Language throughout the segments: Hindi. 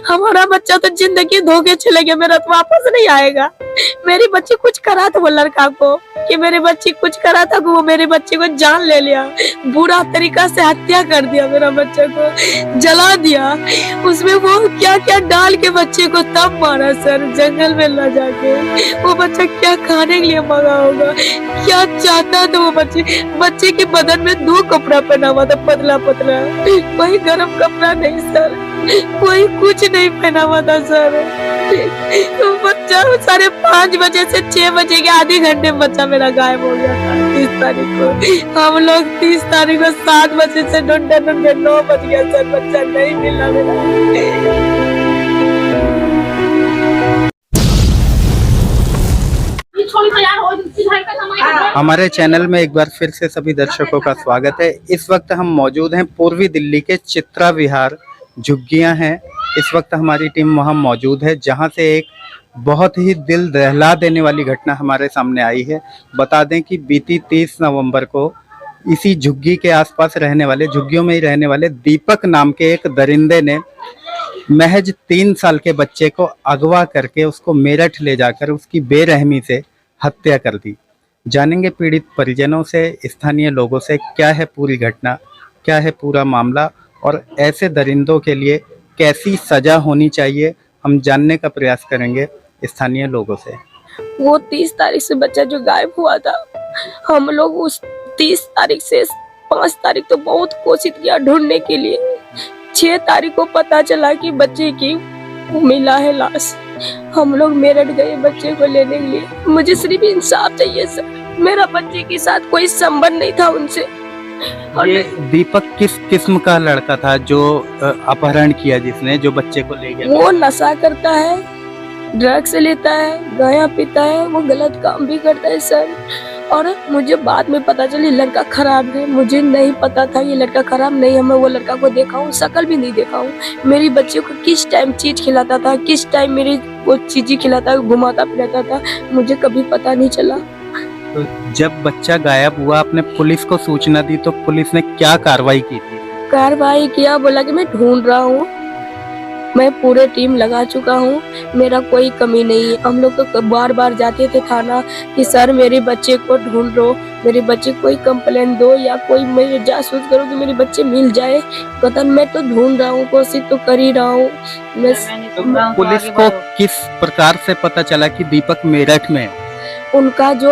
हमारा बच्चा तो जिंदगी धोखे चले गया, मेरा तो वापस नहीं आएगा। मेरी बच्ची कुछ करा था वो लड़का को, कि मेरी बच्ची कुछ करा था, वो मेरे बच्चे को जान ले लिया, बुरा तरीका से हत्या कर दिया, मेरा बच्चे को जला दिया। उसमें वो क्या क्या डाल के बच्चे को तब मारा सर, जंगल में ला जाके। वो बच्चा क्या खाने के लिए मांगा होगा, क्या चाहता था वो बच्चे के बदन में 2 कपड़ा पहना हुआ था, पतला पतला, कोई गर्म कपड़ा नहीं सर, कोई कुछ नहीं पहना हुआ था सर। तो बच्चा 5:30 बजे से 6 बजे के आधे घंटे में बच्चा मेरा गायब हो गया था 30 तारीख को। हम लोग 30 तारीख को 7 बजे से ढूंढे 9 बज गया सर, बच्चा नहीं मिला मेरा। हमारे चैनल में एक बार फिर से सभी दर्शकों का स्वागत है। इस वक्त हम मौजूद हैं पूर्वी दिल्ली के चित्रा विहार, झुग्गियां हैं। इस वक्त हमारी टीम वहां मौजूद है, जहां से एक बहुत ही दिल दहला देने वाली घटना हमारे सामने आई है। बता दें कि बीती 30 नवंबर को इसी झुग्गी के आसपास रहने वाले, झुग्गियों में ही रहने वाले दीपक नाम के एक दरिंदे ने महज 3 साल के बच्चे को अगवा करके उसको मेरठ ले जाकर उसकी बेरहमी से हत्या कर दी। जानेंगे पीड़ित परिजनों से, स्थानीय लोगों से, क्या है पूरी घटना, क्या है पूरा मामला और ऐसे दरिंदों के लिए कैसी सजा होनी चाहिए, हम जानने का प्रयास करेंगे स्थानीय लोगों से। वो 30 तारीख से बच्चा जो गायब हुआ था, हम लोग उस 30 तारीख से 5 तारीख तो बहुत कोशिश किया ढूंढने के लिए। 6 तारीख को पता चला कि बच्चे की मिला है लाश। हम लोग मेरठ गए बच्चे को लेने के लिए। मुझे सिर्फ इंसाफ चाहिए सर, मेरा बच्चे के साथ कोई संबंध नहीं था उनसे। ये दीपक किस किस्म का लड़का था जो अपहरण किया, जिसने जो बच्चे को ले गया? वो नशा करता है, ड्रग्स लेता है, गाया पीता है, वो गलत काम भी करता है सर। और मुझे बाद में पता चला लड़का खराब है, मुझे नहीं पता था ये लड़का खराब नहीं है। मैं वो लड़का को देखा हूँ, शकल भी नहीं देखा हूँ। मेरी बच्चे को किस टाइम चीज खिलाता था, किस टाइम मेरी वो चीजें खिलाता, घुमाता फिराता था, मुझे कभी पता नहीं चला। तो जब बच्चा गायब हुआ, आपने पुलिस को सूचना दी तो पुलिस ने क्या कार्रवाई की थी? कार्रवाई किया, बोला कि मैं ढूंढ रहा हूँ, मैं पूरे टीम लगा चुका हूँ, मेरा कोई कमी नहीं है। हम लोग तो बार बार जाते थे थाना कि सर मेरे बच्चे को ढूंढ लो, मेरे बच्चे कोई कंप्लेन दो या कोई मेरे जासूस करो कि मेरे बच्चे मिल जाए। कहता मैं तो ढूंढ रहा हूँ, कोशिश तो कर ही रहा हूँ। तो पुलिस को किस प्रकार से पता चला कि दीपक मेरठ में है? उनका जो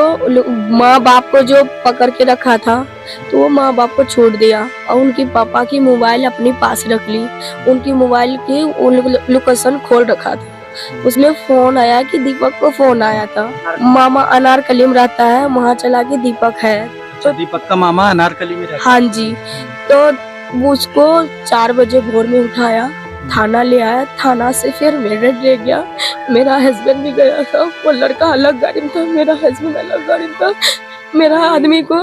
माँ बाप को जो पकड़ के रखा था, तो वो माँ बाप को छोड़ दिया और उनकी पापा की मोबाइल अपने पास रख ली। उनकी मोबाइल की लोकेशन खोल रखा था, उसमें फोन आया कि दीपक को फोन आया था। मामा अनारकली में रहता है, वहाँ चला के दीपक है। तो दीपक का मामा अनारकली में रहता है? हाँ जी। तो उसको 4 बजे भोर में उठाया, थाना ले आया, थाना से फिर मेरठ ले गया। मेरा हस्बैंड भी गया था, वो लड़का अलग गाड़ी में था, मेरा हस्बैंड अलग गाड़ी में था। मेरा आदमी को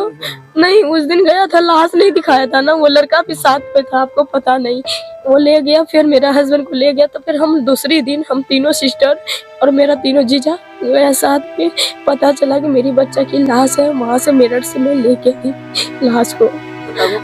नहीं, उस दिन गया था, लाश नहीं दिखाया था ना, वो लड़का भी साथ पे था, आपको पता नहीं। वो ले गया, फिर मेरा हस्बैंड को ले गया, तो फिर हम दूसरी दिन हम तीनों सिस्टर और मेरा तीनों जीजा गया साथ में। पता चला कि मेरी बच्चा की लाश है, वहाँ से मेरठ से मैं लेके आई लाश को।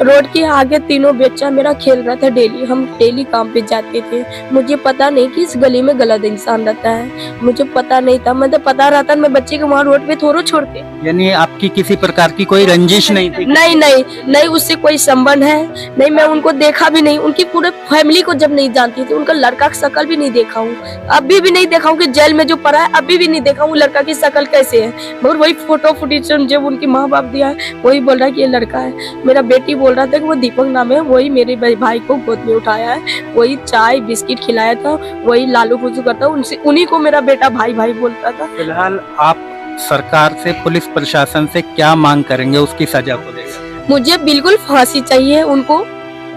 रोड के आगे तीनों बच्चा मेरा खेल रहा था डेली, हम डेली काम पे जाते थे। मुझे पता नहीं कि इस गली में गलत इंसान रहता है, मुझे पता नहीं था। मैं तो पता रहता मैं बच्चे को वहाँ रोड पे थोड़ा छोड़ते। यानी आपकी किसी प्रकार की कोई रंजिश नहीं थी? नहीं नहीं नहीं, उससे कोई संबंध है नहीं, मैं उनको देखा भी नहीं, उनकी पूरे फैमिली को जब नहीं जानती थी, उनका लड़का की शकल भी नहीं देखा हूँ, अभी भी नहीं देखा हूँ कि जेल में जो पड़ा है अभी भी नहीं देखा हूँ लड़का की शकल कैसे है। मगर वही फोटो फुटेज जब उनकी माँ बाप दिया है, वही बोल रहा है कि ये लड़का है। मेरा बेटी बोल रहा था कि वो दीपक नाम है, वही मेरे भाई को गोद में उठाया है, वही चाय बिस्किट खिलाया था, वही लालू फुसू करता, उनसे उन्हीं को मेरा बेटा भाई भाई बोलता था। फिलहाल आप सरकार से, पुलिस प्रशासन से क्या मांग करेंगे उसकी सजा को लेकर? मुझे बिल्कुल फांसी चाहिए, उनको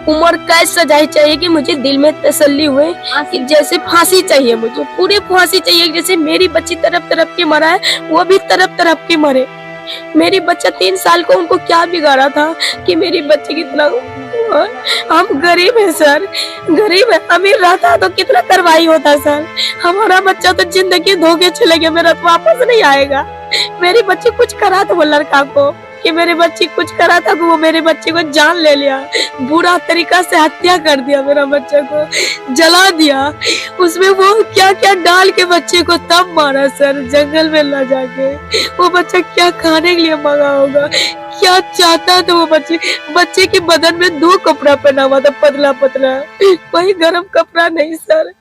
उम्र कैद सजाई चाहिए कि मुझे दिल में तसल्ली हुए कि जैसे फांसी चाहिए, मुझे पूरी फांसी चाहिए। जैसे मेरी बच्ची तरफ तरफ के मरा है, वो भी तरफ तरफ के मरे। मेरी बच्चा 3 साल को उनको क्या बिगाड़ा था कि मेरी बच्ची कितना। हम गरीब है सर, गरीब है, अमीर रहता तो कितना कार्रवाई होता सर। हमारा बच्चा तो जिंदगी धोखे चले गया, मेरा तो वापस नहीं आएगा। मेरी बच्ची कुछ करा था वो लड़का को, कि मेरी बच्ची कुछ करा था, वो मेरे बच्चे को जान ले लिया, बुरा तरीका से हत्या कर दिया, मेरा बच्चे को जला दिया, उसमें वो क्या क्या डाल के बच्चे को तब मारा सर, जंगल में ला जाके। वो बच्चा क्या खाने के लिए मांगा होगा, क्या चाहता था वो बच्चे के बदन में 2 कपड़ा पहना हुआ था, पतला पतला, कोई गर्म कपड़ा नहीं सर,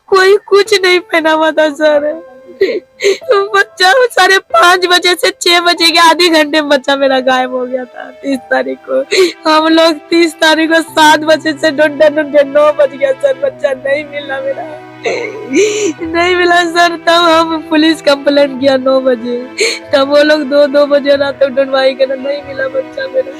कोई कुछ नहीं पहना हुआ था सर। बच्चा 5:30 बजे से 6 बजे के आधे घंटे में बच्चा मेरा गायब हो गया था 30 तारीख को। हम लोग 30 तारीख को 7 बजे से ढूंढे 9 बज गया सर, बच्चा नहीं मिला मेरा, नहीं मिला सर। तब हम पुलिस कंप्लेंट किया 9 बजे, तब वो लोग 2 बजे रात तक ढूंढवाई कर, नहीं मिला बच्चा मेरा।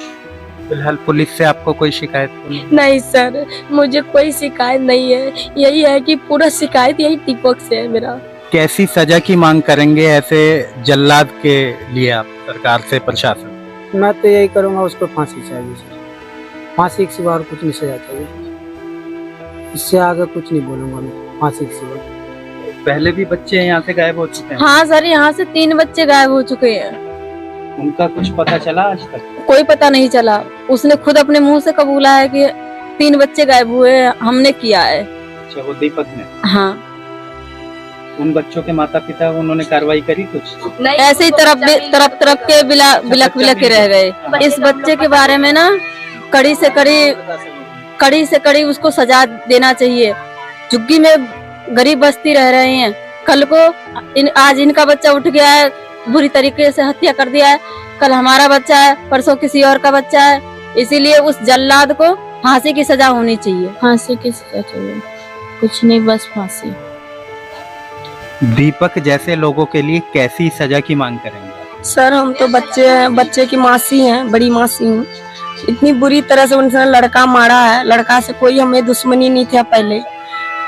फिलहाल पुलिस से आपको कोई शिकायत नहीं? नहीं सर, मुझे कोई शिकायत नहीं है, यही है कि पूरा शिकायत यही दीपक से है मेरा। कैसी सजा की मांग करेंगे ऐसे जल्लाद के लिए आप सरकार से, प्रशासन? मैं तो यही करूंगा, उसको फांसी चाहिए सर, फांसी के सिवा और कुछ नहीं सजा चाहिए, इससे आगे कुछ नहीं बोलूंगा मैं, फांसी के सिवा। पहले भी बच्चे यहाँ से गायब हो चुके हैं? हाँ सर, यहाँ से 3 बच्चे गायब हो चुके हैं। उनका कुछ पता चला आज तक? कोई पता नहीं चला, उसने खुद अपने मुंह से कबूला है कि 3 बच्चे गायब हुए, हमने किया है। अच्छा, वो दीपक ने? हाँ। उन बच्चों के माता पिता, उन्होंने कार्रवाई करी कुछ? ऐसे ही तरफ के बिलक के रह गए। इस बच्चे के बारे में ना कड़ी से कड़ी उसको सजा देना चाहिए। झुग्गी में गरीब बस्ती रह रहे हैं, कल को आज इनका बच्चा उठ गया है, बुरी तरीके से हत्या कर दिया है, कल हमारा बच्चा है, परसों किसी और का बच्चा है, इसीलिए उस जल्लाद को फांसी की सजा होनी चाहिए। फांसी की सजा चाहिए, कुछ नहीं, बस फांसी। दीपक जैसे लोगों के लिए कैसी सजा की मांग करेंगे? सर हम तो बच्चे की मासी हैं, बड़ी मासी हूँ, इतनी बुरी तरह से उनसे लड़का मारा है। लड़का से कोई हमें दुश्मनी नहीं था,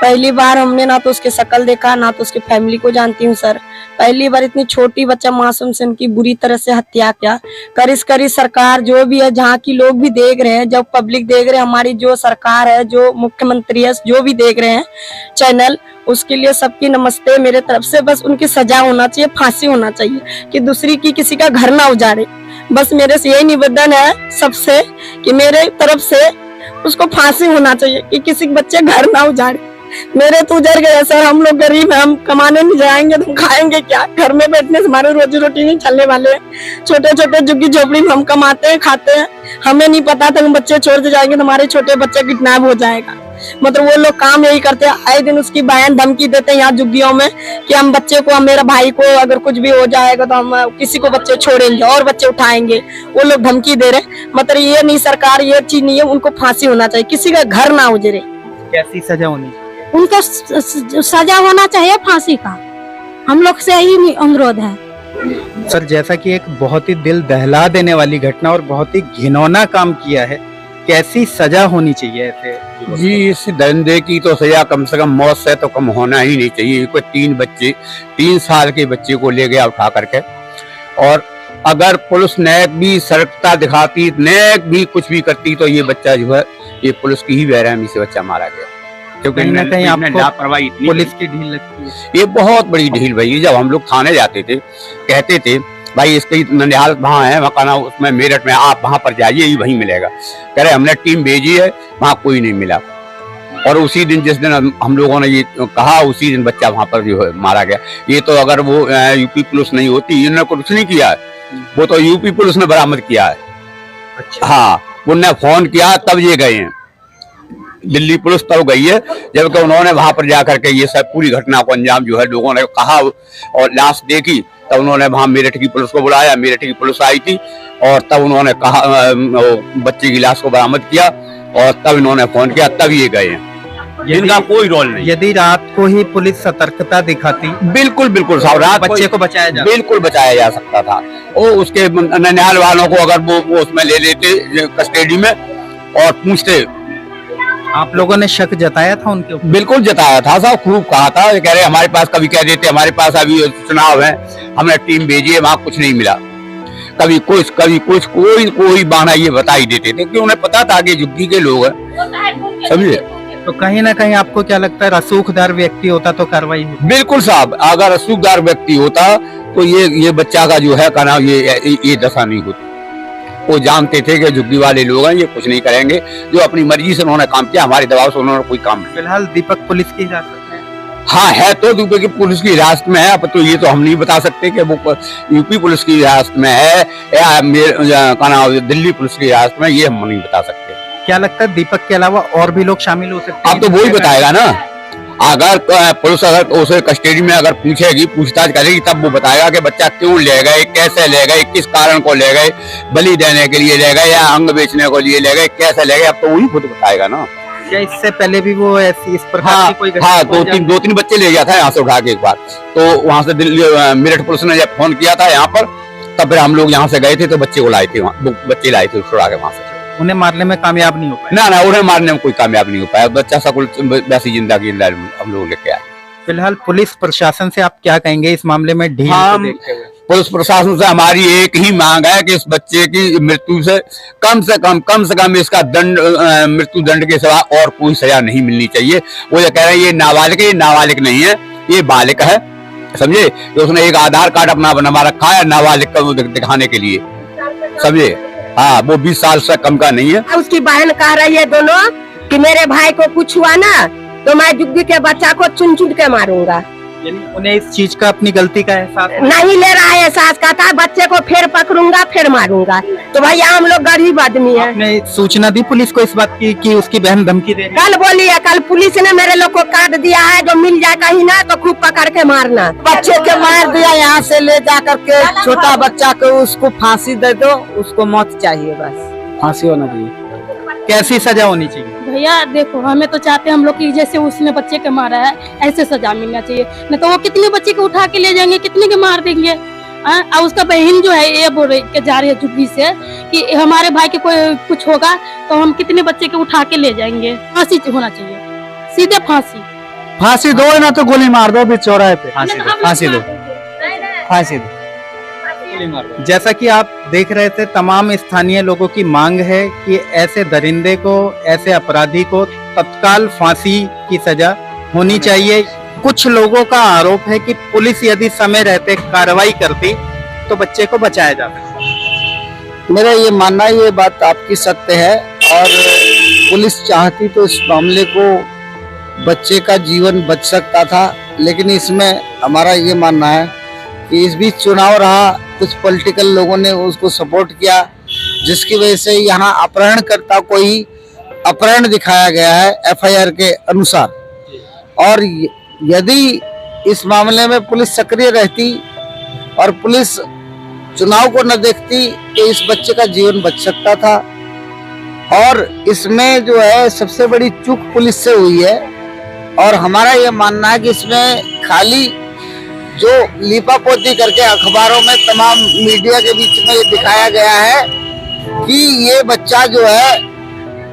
पहली बार हमने ना तो उसके शकल देखा, ना तो उसके फैमिली को जानती हूँ सर। पहली बार इतनी छोटी बच्चा मासूम से उनकी बुरी तरह से हत्या किया। करी सरकार जो भी है, जहाँ की लोग भी देख रहे हैं, जब पब्लिक देख रहे हैं, हमारी जो सरकार है, जो मुख्यमंत्री है, जो भी देख रहे हैं चैनल, उसके लिए सबकी नमस्ते मेरे तरफ से। बस उनकी सजा होना चाहिए, फांसी होना चाहिए, कि दूसरी की किसी का घर ना उजाड़े। बस मेरे से यही निवेदन है सबसे कि मेरे तरफ से उसको फांसी होना चाहिए, कि किसी बच्चे घर ना उजाड़े। मेरे तो उजड़ गए सर, हम लोग गरीब हैं, हम कमाने नहीं जाएंगे तो खाएंगे क्या? घर में बैठने से हमारे रोजी रोटी नहीं चलने वाले। छोटे छोटे झुग्गी झोपड़ी में हम कमाते हैं, खाते हैं, हमें नहीं पता था हम बच्चे छोड़ के जाएंगे तो हमारे छोटे बच्चे किडनैप हो जाएगा। मतलब वो लोग काम यही करते हैं, आए दिन उसकी बयान धमकी देते हैं यहाँ झुग्गियों में कि हम बच्चे को, मेरा भाई को अगर कुछ भी हो जाएगा तो हम किसी को बच्चे छोड़ेंगे और बच्चे उठाएंगे। वो लोग धमकी दे रहे, मतलब ये नहीं, सरकार ये चीज नहीं है, उनको फांसी होना चाहिए, किसी का घर ना उजड़े। कैसी सजा होनी चाहिए? उनको सजा होना चाहिए फांसी का, हम लोग से यही अनुरोध है। सर, जैसा कि एक बहुत ही दिल दहला देने वाली घटना और बहुत ही घिनौना काम किया है, कैसी सजा होनी चाहिए ऐसे? जी, इस दरिंदे की तो सजा कम से कम मौत से तो कम होना ही नहीं चाहिए। कोई 3 साल के बच्चे को ले गया उठा करके, और अगर पुलिस नैक भी सतर्कता दिखाती, नैक भी कुछ भी करती, तो ये बच्चा जो है, ये पुलिस की ही बेरहमी से बच्चा मारा गया। क्योंकि कहीं ना कहीं आपको लापरवाही पुलिस की ढील लगती है? ये बहुत बड़ी ढील भाई। जब हम लोग थाने जाते थे, कहते थे भाई इसकी ननिहाल वहाँ है, वहाँ उसमें मेरठ में, आप वहाँ पर जाइए, ये वहीं मिलेगा। कह रहे हमने टीम भेजी है, वहाँ कोई नहीं मिला। और उसी दिन, जिस दिन हम लोगों ने ये कहा, उसी दिन बच्चा वहाँ पर जो है मारा गया। ये तो अगर वो यूपी पुलिस नहीं होती, इन्होंने कुछ नहीं किया है, वो तो यूपी पुलिस ने बरामद किया है। अच्छा। हाँ, उनने फोन किया तब ये गए हैं, दिल्ली पुलिस तब गई है, जबकि उन्होंने वहां पर जाकर के ये सब पूरी घटना को अंजाम जो है लोगों ने कहा और लाश देखी, तब उन्होंने वहां मेरठ की पुलिस को बुलाया, मेरठ की पुलिस आई थी और तब उन्होंने कहा, बच्चे की लाश को बरामद किया और तब इन्होंने फोन किया, तब ये गए हैं। इनका कोई रोल नहीं। यदि रात को ही पुलिस सतर्कता दिखाती, बिल्कुल साहब, रात बच्चे को बचाया जा, बिल्कुल बचाया जा सकता था। वो उसके ननिहाल वालों को अगर वो उसमें ले लेते कस्टडी में और पूछते। आप लोगों ने शक जताया था उनके ऊपर? बिल्कुल जताया था साहब, खूब कहा था। कह रहे हमारे पास, कभी कह देते हमारे पास अभी चुनाव है, हमने टीम भेजी है, वहां कुछ नहीं मिला। कभी कुछ कोई बहाना ये बता ही देते थे, क्योंकि उन्हें पता था कि झुग्गी के लोग हैं, समझे। तो कहीं ना कहीं आपको क्या लगता है, रसूखदार व्यक्ति होता तो कार्रवाई होती? बिल्कुल साहब, अगर रसूखदार व्यक्ति होता तो ये बच्चा का जो है का नाम ये दशा नहीं होती। वो जानते थे कि झुग्गी वाले लोग हैं, ये कुछ नहीं करेंगे, जो अपनी मर्जी से उन्होंने काम किया, हमारे दबाव से उन्होंने कोई काम नहीं। फिलहाल दीपक पुलिस की हिरासत में है। हाँ है तो यूपी की पुलिस की हिरासत में है। अब तो ये तो हम नहीं बता सकते कि वो यूपी पुलिस की हिरासत में है या दिल्ली पुलिस की हिरासत में, ये हम नहीं बता सकते। क्या लगता है दीपक के अलावा और भी लोग शामिल हो सकते हैं? अब तो वो ही बताएगा ना, अगर पुलिस अगर उसे कस्टडी में अगर पूछेगी, पूछताछ करेगी, तब वो बताएगा कि बच्चा क्यों ले गए, कैसे ले गए, किस कारण को ले गए, बलि देने के लिए ले गए या अंग बेचने को लिए ले गए, कैसे ले गए, अब तो वही खुद बताएगा ना। क्या इससे पहले भी वो ऐसी इस प्रकार हाँ, की कोई हाँ, दो तीन बच्चे ले गया था यहाँ से उठा के एक बार, तो वहाँ से दिल्ली मेरठ पुलिस ने जब फोन किया था यहाँ पर, तब फिर हम लोग यहाँ से गए थे तो बच्चे को लाए थे, बच्चे लाए थे छुड़ा के वहाँ से। उन्हें मारने में कामयाब नहीं हो पाए? ना उन्हें मारने में कोई कामयाब नहीं हो पाया, बच्चा सकुल वैसी जिंदगी हम लोग लेके आए। फिलहाल पुलिस प्रशासन से आप क्या कहेंगे इस मामले में ढील को देखते हुए? पुलिस प्रशासन से हमारी एक ही मांग है कि इस बच्चे की मृत्यु से कम इसका दंड, मृत्यु दंड के सिवा और कोई सजा नहीं मिलनी चाहिए। वो ये कह रहे हैं ये नाबालिग नहीं है, ये बालिक है, समझे। तो उसने एक आधार कार्ड अपना बनवा रखा है नाबालिग को दिखाने के लिए, समझे। हाँ, वो 20 साल से कम का नहीं है। उसकी बहन कह रही है दोनों कि मेरे भाई को कुछ हुआ ना तो मैं जुग्गी के बच्चा को चुन चुन के मारूंगा। यानी उन्हें इस चीज का, अपनी गलती का एहसास नहीं ले रहा है एहसास, कहता है बच्चे को फिर पकड़ूंगा फिर मारूंगा। तो भैया हम लोग गरीब आदमी है। आपने सूचना दी पुलिस को इस बात की कि उसकी बहन धमकी दे रही है? कल बोली है, कल पुलिस ने मेरे लोग को काट दिया है, जो मिल जाए कहीं ना तो खूब पकड़ के मारना। बच्चे के मार दिया, यहाँ से ले जा करके छोटा बच्चा को उसको फांसी दे दो, उसको मौत चाहिए, बस फांसी होना चाहिए। कैसी सजा होनी चाहिए? भैया देखो, हमें तो चाहते हैं हम लोग की जैसे उसने बच्चे के मारा है ऐसे सजा मिलना चाहिए, नहीं तो वो कितने बच्चे को उठा के ले जाएंगे, कितने के मार देंगे। और उसका बहन जो है ये बोल रही के जा रही है जुग्गी से कि हमारे भाई के कोई कुछ होगा तो हम कितने बच्चे के उठा के ले जाएंगे। फांसी होना चाहिए, सीधे फांसी दो ना तो गोली मार दो चौराहे पे। फांसी दो। जैसा कि आप देख रहे थे, तमाम स्थानीय लोगों की मांग है कि ऐसे दरिंदे को, ऐसे अपराधी को तत्काल फांसी की सजा होनी चाहिए। कुछ लोगों का आरोप है कि पुलिस यदि समय रहते कार्रवाई करती तो बच्चे को बचाया जा सकता। मेरा ये मानना है, ये बात आपकी सत्य है, और पुलिस चाहती तो इस मामले को बच्चे का जीवन बच सकता था, लेकिन इसमें हमारा ये मानना है कि इस बीच चुनाव रहा, कुछ पॉलिटिकल लोगों ने उसको सपोर्ट किया, जिसकी वजह से यहाँ अपहरणकर्ता को ही अपहरण दिखाया गया है एफआईआर के अनुसार। और यदि इस मामले में पुलिस सक्रिय रहती और पुलिस चुनाव को न देखती तो इस बच्चे का जीवन बच सकता था। और इसमें जो है सबसे बड़ी चूक पुलिस से हुई है, और हमारा ये मानना है कि इसमें खाली जो लीपापोती करके अखबारों में तमाम मीडिया के बीच में ये दिखाया गया है कि ये बच्चा जो है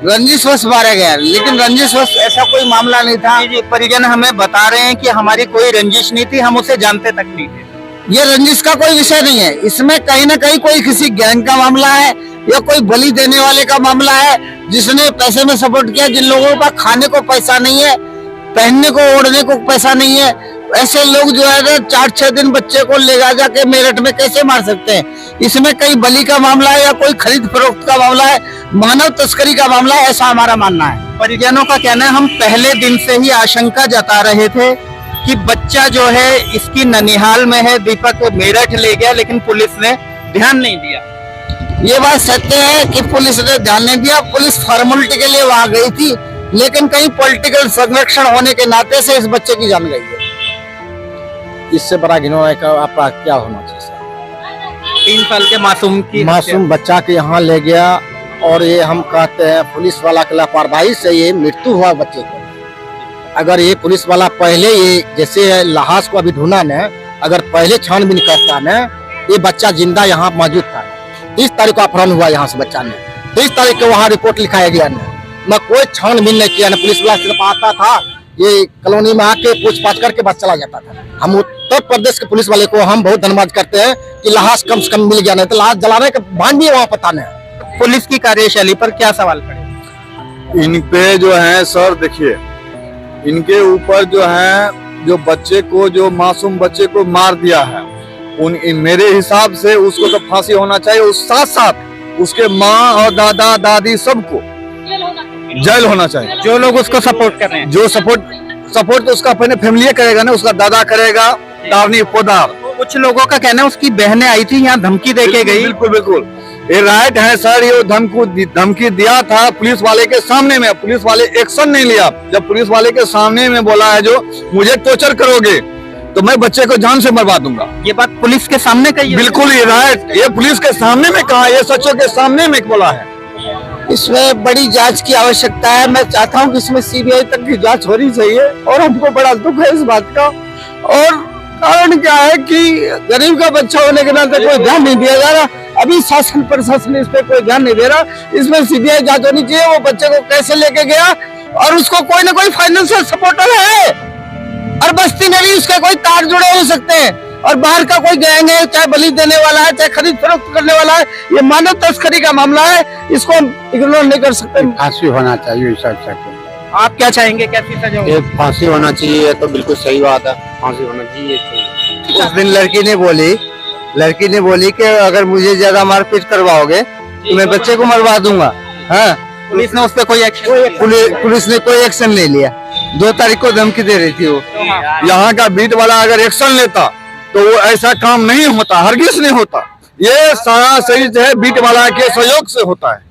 रंजिशवश मारा गया, लेकिन रंजिशवश ऐसा कोई मामला नहीं था। जी, परिजन हमें बता रहे हैं कि हमारी कोई रंजिश नहीं थी, हम उसे जानते तक नहीं थे। ये रंजिश का कोई विषय नहीं है, इसमें कहीं ना कहीं कोई किसी गैंग का मामला है या कोई बलि देने वाले का मामला है, जिसने पैसे में सपोर्ट किया। जिन लोगों का खाने को पैसा नहीं है, पहनने को ओढ़ने को पैसा नहीं है, ऐसे लोग जो है 4-6 दिन बच्चे को ले जा के मेरठ में कैसे मार सकते हैं। इसमें कई बलि का मामला है या कोई खरीद फरोख्त का मामला है, मानव तस्करी का मामला है, ऐसा हमारा मानना है। परिजनों का कहना है, हम पहले दिन से ही आशंका जता रहे थे कि बच्चा जो है इसकी ननिहाल में है, दीपक मेरठ ले गया, लेकिन पुलिस ने ध्यान नहीं दिया। ये बात सत्य है कि पुलिस ने ध्यान नहीं दिया, पुलिस फॉर्मेलिटी के लिए वहां गई थी, लेकिन कहीं पॉलिटिकल संरक्षण होने के नाते से इस बच्चे की जान गई है। इससे बड़ा घिनौना का आपका क्या होना चाहिए सर? 3 साल के मासूम बच्चा के यहाँ ले गया, और ये हम कहते हैं पुलिस वाला की लापरवाही से ये मृत्यु हुआ बच्चे को। अगर ये पुलिस वाला पहले ये जैसे लाश को अभी ढूंढा न, अगर पहले छानबीन करता न, ये बच्चा जिंदा यहाँ मौजूद था। 30 तारीख को अपहरण हुआ यहाँ से बच्चा ने, 30 तारीख को वहाँ रिपोर्ट लिखाया गया न कोई छानबीन नहीं किया, न पुलिस वाला सिर्फ आता था, ये कॉलोनी में आके पूछताछ करके बस चला जाता था। हम उत्तर प्रदेश के पुलिस वाले को हम बहुत धन्यवाद करते हैं कि लाश कम से कम मिल गया, नहीं तो लाश जलाने का भान भी वहाँ पता नहीं। पुलिस की कार्यशैली पर क्या सवाल खड़े? इन पे जो है सर, देखिए इनके ऊपर जो है, जो बच्चे को, जो मासूम बच्चे को मार दिया है, मेरे हिसाब से उसको तो फांसी होना चाहिए। उस साथ साथ उसके माँ और दादा दादी सबको जेल होना चाहिए। जो लोग उसको सपोर्ट कर रहे हैं, जो सपोर्ट तो उसका अपने फैमिली करेगा ना, उसका दादा करेगा, दावनी पोदार। कुछ लोगों का कहना है उसकी बहनें आई थी यहाँ धमकी दे के गई। बिल्कुल बिल्कुल, ये राइट है सर। ये धमकी दिया था पुलिस वाले के सामने में, पुलिस वाले एक्शन नहीं लिया। जब पुलिस वाले के सामने में बोला है जो मुझे टॉर्चर करोगे तो मैं बच्चे को जान से मरवा दूंगा, ये बात पुलिस के सामने कही है। बिल्कुल ये राइट, ये पुलिस के सामने में कहा, ये सचों के सामने में बोला है। इसमें बड़ी जांच की आवश्यकता है। मैं चाहता हूं कि इसमें सीबीआई तक की जांच होनी चाहिए और हमको बड़ा दुख है इस बात का। और कारण क्या है कि गरीब का बच्चा होने के नाते कोई ध्यान नहीं दिया जा रहा। अभी शासन प्रशासन इस पे कोई ध्यान नहीं दे रहा। इसमें सीबीआई जांच होनी चाहिए, वो बच्चे को कैसे लेके गया और उसको कोई ना कोई फाइनेंशियल सपोर्टर है और बस्ती में भी उसके कोई तार जुड़े हो सकते हैं और बाहर का कोई गैंग है, चाहे बलि देने वाला है, चाहे खरीद फरोख्त करने वाला है। ये मानव तस्करी का मामला है, इसको हम इग्नोर नहीं कर सकते। फांसी होना चाहिए इस सबसे। आप क्या चाहेंगे, कैसी सजा हो? ये फांसी होना चाहिए, ये तो बिल्कुल सही बात है, फांसी होना चाहिए। उस दिन लड़की ने बोली कि अगर मुझे ज्यादा मारपीट करवाओगे तो मैं बच्चे को मरवा दूंगा। हाँ, पुलिस ने उस पर कोई एक्शन? पुलिस ने कोई एक्शन नहीं लिया। 2 तारीख को धमकी दे रही थी वो। यहाँ का बीट वाला अगर एक्शन लेता तो वो ऐसा काम नहीं होता, हरगिज नहीं होता। ये सारा सही जो है बीट वाला के सहयोग से होता है।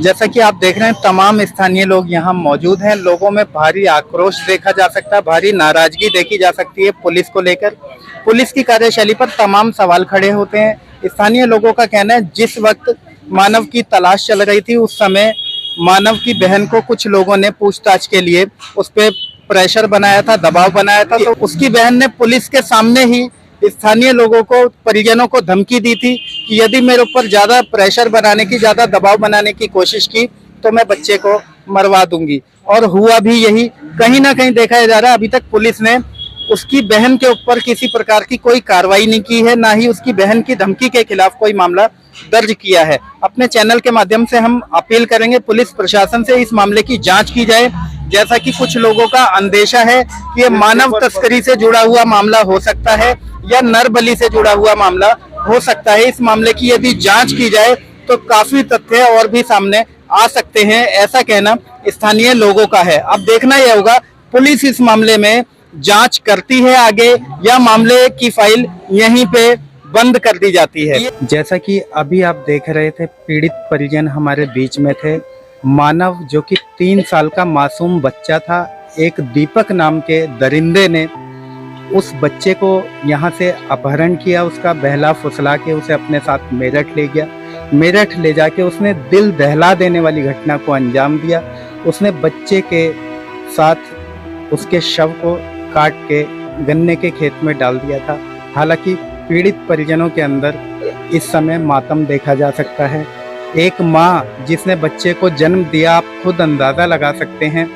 जैसा कि आप देख रहे हैं तमाम स्थानीय लोग यहाँ मौजूद हैं। लोगों में भारी आक्रोश देखा जा सकता है, भारी नाराजगी देखी जा सकती है पुलिस को लेकर। पुलिस की कार्यशैली पर तमाम सवाल खड़े होते हैं। स्थानीय लोगों का कहना है जिस वक्त मानव की तलाश चल रही थी उस समय मानव की बहन को कुछ लोगों ने पूछताछ के लिए उस पर प्रेशर बनाया था, दबाव बनाया था, तो उसकी बहन ने पुलिस के सामने ही स्थानीय लोगों को, परिजनों को धमकी दी थी कि यदि मेरे ऊपर ज्यादा प्रेशर बनाने की, ज्यादा दबाव बनाने की कोशिश की तो मैं बच्चे को मरवा दूंगी। और हुआ भी यही। कहीं ना कहीं देखा जा रहा है अभी तक पुलिस ने उसकी बहन के ऊपर किसी प्रकार की कोई कार्रवाई नहीं की है, ना ही उसकी बहन की धमकी के खिलाफ कोई मामला दर्ज किया है। अपने चैनल के माध्यम से हम अपील करेंगे पुलिस प्रशासन से इस मामले की जांच की जाए। जैसा कि कुछ लोगों का अंदेशा है कि ये मानव तस्करी से जुड़ा हुआ मामला हो सकता है या नरबली से जुड़ा हुआ मामला हो सकता है। इस मामले की यदि जांच की जाए तो काफी तथ्य और भी सामने आ सकते हैं, ऐसा कहना स्थानीय लोगों का है। अब देखना यह होगा पुलिस इस मामले में जांच करती है आगे या मामले की फाइल यहीं पे बंद कर दी जाती है। जैसा कि अभी आप देख रहे थे पीड़ित परिजन हमारे बीच में थे। मानव जो कि 3 साल का मासूम बच्चा था, एक दीपक नाम के दरिंदे ने उस बच्चे को यहाँ से अपहरण किया, उसका बहला फुसला के उसे अपने साथ मेरठ ले गया। मेरठ ले जाके उसने दिल दहला देने वाली घटना को अंजाम दिया। उसने बच्चे के साथ उसके शव को काट के गन्ने के खेत में डाल दिया था। हालांकि पीड़ित परिजनों के अंदर इस समय मातम देखा जा सकता है। एक माँ जिसने बच्चे को जन्म दिया, आप खुद अंदाजा लगा सकते हैं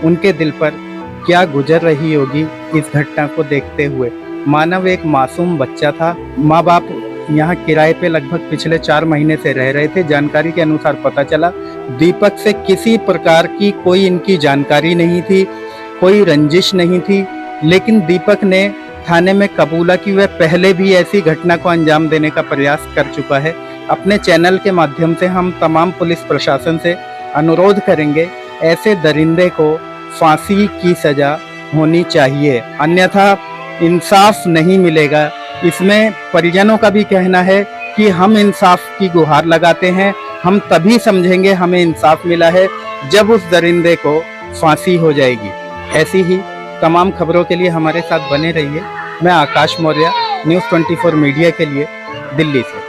उनके दिल पर क्या गुजर रही होगी इस घटना को देखते हुए। मानव एक मासूम बच्चा था। माँ बाप यहाँ किराए पे लगभग पिछले 4 महीने से रह रहे थे। जानकारी के अनुसार पता चला दीपक से किसी प्रकार की कोई इनकी जानकारी नहीं थी, कोई रंजिश नहीं थी, लेकिन दीपक ने थाने में कबूला कि वह पहले भी ऐसी घटना को अंजाम देने का प्रयास कर चुका है। अपने चैनल के माध्यम से हम तमाम पुलिस प्रशासन से अनुरोध करेंगे ऐसे दरिंदे को फांसी की सजा होनी चाहिए, अन्यथा इंसाफ नहीं मिलेगा। इसमें परिजनों का भी कहना है कि हम इंसाफ की गुहार लगाते हैं, हम तभी समझेंगे हमें इंसाफ मिला है जब उस दरिंदे को फांसी हो जाएगी। ऐसी ही तमाम खबरों के लिए हमारे साथ बने रहिए। मैं आकाश मौर्य, न्यूज़ 24 मीडिया के लिए दिल्ली से।